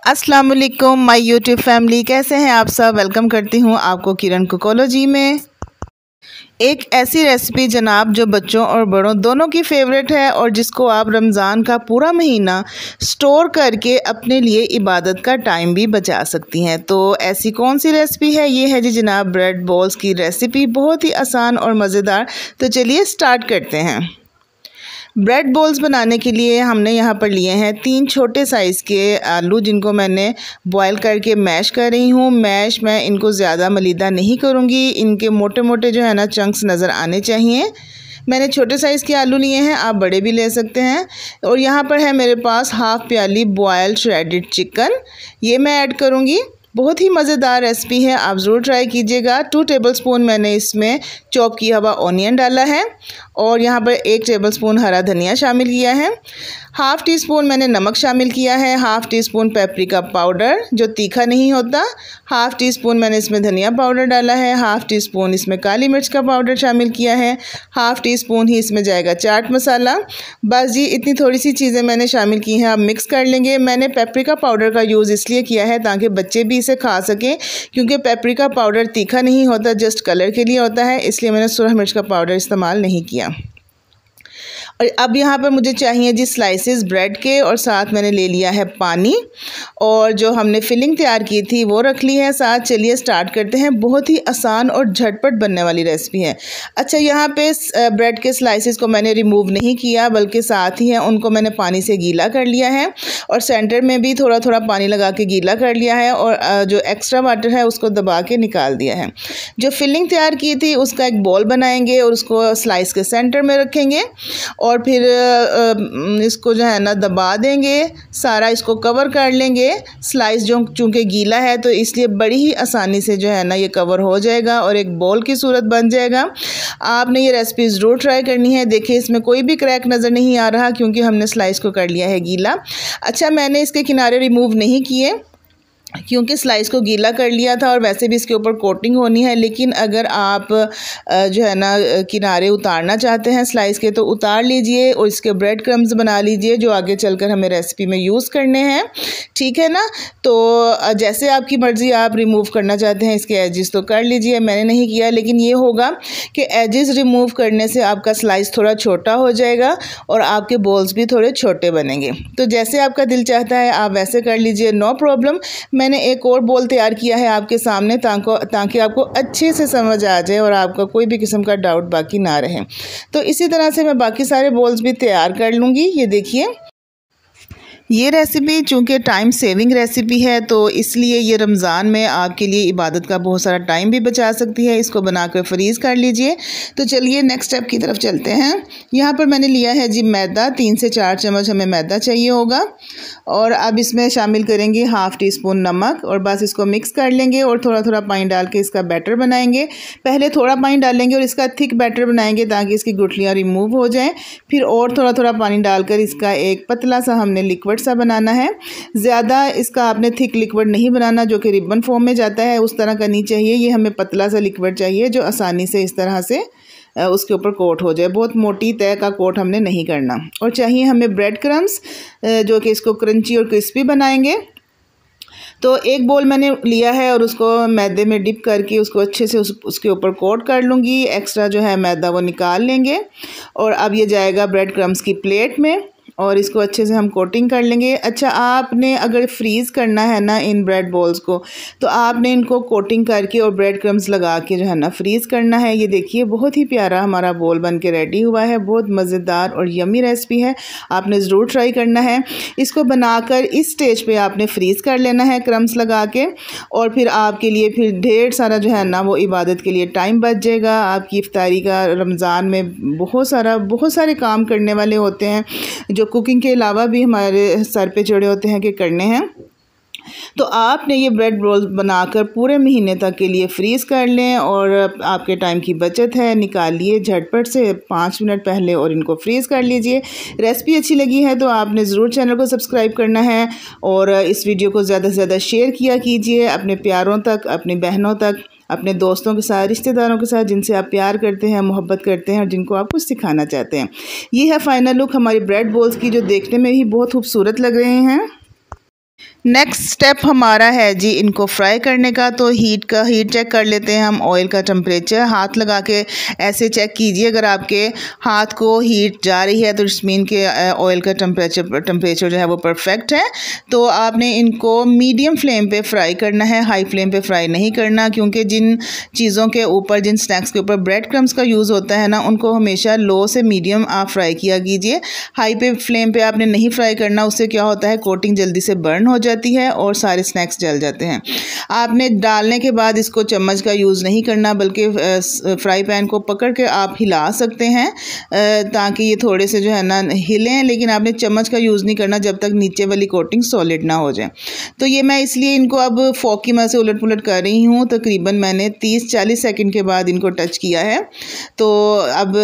अस्सलाम वालेकुम my YouTube family, कैसे हैं आप सब। वेलकम करती हूं आपको किरण कुकोलॉजी में। एक ऐसी रेसिपी जनाब जो बच्चों और बड़ों दोनों की फेवरेट है और जिसको आप रमज़ान का पूरा महीना स्टोर करके अपने लिए इबादत का टाइम भी बचा सकती हैं। तो ऐसी कौन सी रेसिपी है? ये है जी जनाब ब्रेड बॉल्स की रेसिपी, बहुत ही आसान और मज़ेदार। तो चलिए स्टार्ट करते हैं। ब्रेड बॉल्स बनाने के लिए हमने यहाँ पर लिए हैं 3 छोटे साइज़ के आलू, जिनको मैंने बॉईल करके मैश कर रही हूँ। मैश मैं इनको ज़्यादा मलीदा नहीं करूँगी, इनके मोटे मोटे जो है ना चंक्स नज़र आने चाहिए। मैंने छोटे साइज़ के आलू लिए हैं, आप बड़े भी ले सकते हैं। और यहाँ पर है मेरे पास हाफ़ प्याली बॉयल्ड श्रेडेड चिकन, ये मैं ऐड करूँगी। बहुत ही मज़ेदार रेसिपी है, आप ज़रूर ट्राई कीजिएगा। 2 टेबलस्पून मैंने इसमें चॉप किया हुआ ऑनियन डाला है और यहाँ पर 1 टेबलस्पून हरा धनिया शामिल किया है। हाफ़ टी स्पून मैंने नमक शामिल किया है। Half tea spoon paprika powder जो तीखा नहीं होता। हाफ़ टी स्पून मैंने इसमें धनिया पाउडर डाला है। हाफ़ टी स्पून इसमें काली मिर्च का पाउडर शामिल किया है। हाफ़ टी स्पून ही इसमें जाएगा चाट मसाला। बस जी इतनी थोड़ी सी चीज़ें मैंने शामिल की हैं, आप मिक्स कर लेंगे। मैंने पेपरिका पाउडर का यूज़ इसलिए किया है ताकि बच्चे भी इसे खा सकें, क्योंकि पेपरिका पाउडर तीखा नहीं होता, जस्ट कलर के लिए होता है, इसलिए मैंने सुरख मिर्च का पाउडर इस्तेमाल नहीं किया। और अब यहाँ पर मुझे चाहिए जी स्लाइसेस ब्रेड के, और साथ मैंने ले लिया है पानी, और जो हमने फिलिंग तैयार की थी वो रख ली है साथ। चलिए स्टार्ट करते हैं। बहुत ही आसान और झटपट बनने वाली रेसिपी है। अच्छा, यहाँ पे ब्रेड के स्लाइसेस को मैंने रिमूव नहीं किया, बल्कि साथ ही हैं उनको मैंने पानी से गीला कर लिया है, और सेंटर में भी थोड़ा थोड़ा पानी लगा के गीला कर लिया है, और जो एक्स्ट्रा वाटर है उसको दबा के निकाल दिया है। जो फिलिंग तैयार की थी उसका एक बॉल बनाएंगे और उसको स्लाइस के सेंटर में रखेंगे, और फिर इसको जो है ना दबा देंगे, सारा इसको कवर कर लेंगे। स्लाइस जो चूँकि गीला है तो इसलिए बड़ी ही आसानी से जो है ना ये कवर हो जाएगा और एक बॉल की सूरत बन जाएगा। आपने ये रेसिपी ज़रूर ट्राई करनी है। देखिए इसमें कोई भी क्रैक नज़र नहीं आ रहा, क्योंकि हमने स्लाइस को कर लिया है गीला। अच्छा, मैंने इसके किनारे रिमूव नहीं किए, क्योंकि स्लाइस को गीला कर लिया था और वैसे भी इसके ऊपर कोटिंग होनी है। लेकिन अगर आप जो है ना किनारे उतारना चाहते हैं स्लाइस के, तो उतार लीजिए और इसके ब्रेड क्रम्स बना लीजिए, जो आगे चलकर हमें रेसिपी में यूज़ करने हैं। ठीक है ना। तो जैसे आपकी मर्ज़ी, आप रिमूव करना चाहते हैं इसके एजेस तो कर लीजिए, मैंने नहीं किया। लेकिन ये होगा कि एजेस रिमूव करने से आपका स्लाइस थोड़ा छोटा हो जाएगा और आपके बॉल्स भी थोड़े छोटे बनेंगे। तो जैसे आपका दिल चाहता है आप वैसे कर लीजिए, नो प्रॉब्लम। मैंने एक और बॉल तैयार किया है आपके सामने, ताकि आपको अच्छे से समझ आ जाए और आपका कोई भी किस्म का डाउट बाकी ना रहे। तो इसी तरह से मैं बाकी सारे बॉल्स भी तैयार कर लूँगी। ये देखिए, ये रेसिपी चूँकि टाइम सेविंग रेसिपी है, तो इसलिए ये रमज़ान में आपके लिए इबादत का बहुत सारा टाइम भी बचा सकती है। इसको बनाकर फ्रीज़ कर लीजिए। तो चलिए नेक्स्ट स्टेप की तरफ चलते हैं। यहाँ पर मैंने लिया है जी मैदा, 3 से 4 चम्मच हमें मैदा चाहिए होगा, और अब इसमें शामिल करेंगे हाफ़ टी स्पून नमक, और बस इसको मिक्स कर लेंगे और थोड़ा थोड़ा पानी डाल के इसका बैटर बनाएंगे। पहले थोड़ा पानी डालेंगे और इसका थिक बैटर बनाएंगे ताकि इसकी गुठलियाँ रिमूव हो जाएँ। फिर और थोड़ा थोड़ा पानी डालकर इसका एक पतला सा हमने लिक्विड सा बनाना है। ज़्यादा इसका आपने थिक लिक्विड नहीं बनाना जो कि रिबन फॉर्म में जाता है, उस तरह का नहीं चाहिए। ये हमें पतला सा लिक्विड चाहिए जो आसानी से इस तरह से उसके ऊपर कोट हो जाए। बहुत मोटी तय का कोट हमने नहीं करना। और चाहिए हमें ब्रेड क्रम्स, जो कि इसको क्रंची और क्रिस्पी बनाएंगे। तो एक बोल मैंने लिया है और उसको मैदे में डिप करके उसको अच्छे से उसके ऊपर कोट कर लूँगी। एक्स्ट्रा जो है मैदा वो निकाल लेंगे, और अब ये जाएगा ब्रेड क्रम्स की प्लेट में, और इसको अच्छे से हम कोटिंग कर लेंगे। अच्छा, आपने अगर फ्रीज़ करना है ना इन ब्रेड बॉल्स को, तो आपने इनको कोटिंग करके और ब्रेड क्रम्स लगा के जो है ना फ्रीज़ करना है। ये देखिए बहुत ही प्यारा हमारा बॉल बन के रेडी हुआ है। बहुत मज़ेदार और यमी रेसिपी है, आपने ज़रूर ट्राई करना है। इसको बनाकर इस स्टेज पे आपने फ्रीज़ कर लेना है क्रम्स लगा के, और फिर आपके लिए फिर ढेर सारा जो है ना वो इबादत के लिए टाइम बच जाएगा। आपकी इफ्तारी का रमज़ान में बहुत सारे काम करने वाले होते हैं, जो कुकिंग के अलावा भी हमारे सर पे चढ़े होते हैं कि करने हैं। तो आपने ये ब्रेड रोल बनाकर पूरे महीने तक के लिए फ्रीज़ कर लें, और आपके टाइम की बचत है। निकालिए झटपट से 5 मिनट पहले और इनको फ्रीज़ कर लीजिए। रेसिपी अच्छी लगी है तो आपने ज़रूर चैनल को सब्सक्राइब करना है, और इस वीडियो को ज़्यादा से ज़्यादा शेयर किया कीजिए अपने प्यारों तक, अपनी बहनों तक, अपने दोस्तों के साथ, रिश्तेदारों के साथ जिनसे आप प्यार करते हैं, मोहब्बत करते हैं और जिनको आप कुछ सिखाना चाहते हैं। ये है फाइनल लुक हमारी ब्रेड बॉल्स की, जो देखने में ही बहुत खूबसूरत लग रहे हैं। नेक्स्ट स्टेप हमारा है जी इनको फ्राई करने का। तो हीट चेक कर लेते हैं हम। ऑयल का टेम्परेचर हाथ लगा के ऐसे चेक कीजिए। अगर आपके हाथ को हीट जा रही है तो इट्स मीन के ऑयल का टेम्परेचर जो है वो परफेक्ट है। तो आपने इनको मीडियम फ्लेम पे फ्राई करना है, हाई फ्लेम पे फ्राई नहीं करना, क्योंकि जिन चीज़ों के ऊपर, जिन स्नैक्स के ऊपर ब्रेड क्रम्स का यूज़ होता है ना, उनको हमेशा लो से मीडियम आप फ्राई किया कीजिए। हाई फ्लेम पे आपने नहीं फ्राई करना, उससे क्या होता है कोटिंग जल्दी से बर्न हो जाती है और सारे स्नैक्स जल जाते हैं। आपने डालने के बाद इसको चम्मच का यूज़ नहीं करना, बल्कि फ्राई पैन को पकड़ के आप हिला सकते हैं ताकि ये थोड़े से जो है ना हिलें, लेकिन आपने चम्मच का यूज़ नहीं करना जब तक नीचे वाली कोटिंग सॉलिड ना हो जाए। तो ये मैं इसलिए इनको अब फोक की मदद से उलट पुलट कर रही हूँ। तकरीबन मैंने 30-40 सेकंड के बाद इनको टच किया है। तो अब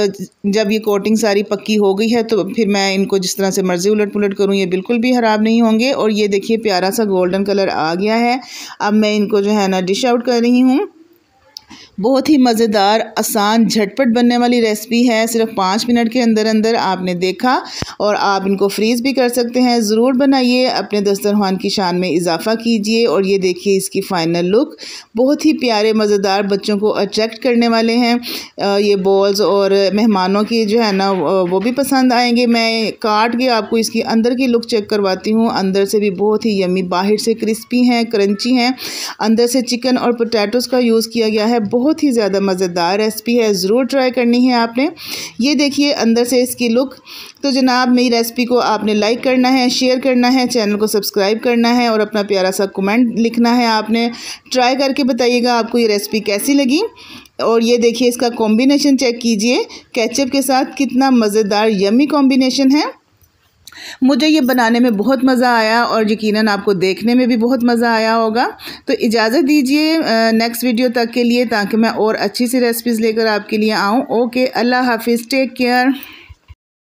जब ये कोटिंग सारी पक्की हो गई है तो फिर मैं इनको जिस तरह से मर्ज़ी उलट पुलट करूँ ये बिल्कुल भी ख़राब नहीं होंगे। और ये देखिए प्यारा सा गोल्डन कलर आ गया है। अब मैं इनको जो है ना डिश आउट कर रही हूँ। बहुत ही मज़ेदार, आसान, झटपट बनने वाली रेसिपी है। सिर्फ 5 मिनट के अंदर अंदर आपने देखा। और आप इनको फ्रीज़ भी कर सकते हैं। ज़रूर बनाइए, अपने दस्तरखान की शान में इजाफ़ा कीजिए। और ये देखिए इसकी फ़ाइनल लुक, बहुत ही प्यारे, मज़ेदार, बच्चों को अट्रैक्ट करने वाले हैं ये बॉल्स। और मेहमानों की जो है ना वो भी पसंद आएंगे। मैं काट के आपको इसकी अंदर की लुक चेक करवाती हूँ। अंदर से भी बहुत ही यम्मी, बाहर से क्रिस्पी हैं, क्रंची हैं, अंदर से चिकन और पोटैटोज़ का यूज़ किया गया है। बहुत ही ज़्यादा मज़ेदार रेसिपी है, ज़रूर ट्राई करनी है आपने। ये देखिए अंदर से इसकी लुक। तो जनाब मेरी रेसिपी को आपने लाइक करना है, शेयर करना है, चैनल को सब्सक्राइब करना है और अपना प्यारा सा कमेंट लिखना है। आपने ट्राई करके बताइएगा आपको ये रेसिपी कैसी लगी। और ये देखिए इसका कॉम्बिनेशन चेक कीजिए केचप के साथ, कितना मज़ेदार यम्मी कॉम्बिनेशन है। मुझे ये बनाने में बहुत मज़ा आया और यकीनन आपको देखने में भी बहुत मज़ा आया होगा। तो इजाज़त दीजिए नेक्स्ट वीडियो तक के लिए, ताकि मैं और अच्छी सी रेसिपीज़ लेकर आपके लिए आऊँ। ओके, अल्लाह हाफिज़, टेक केयर।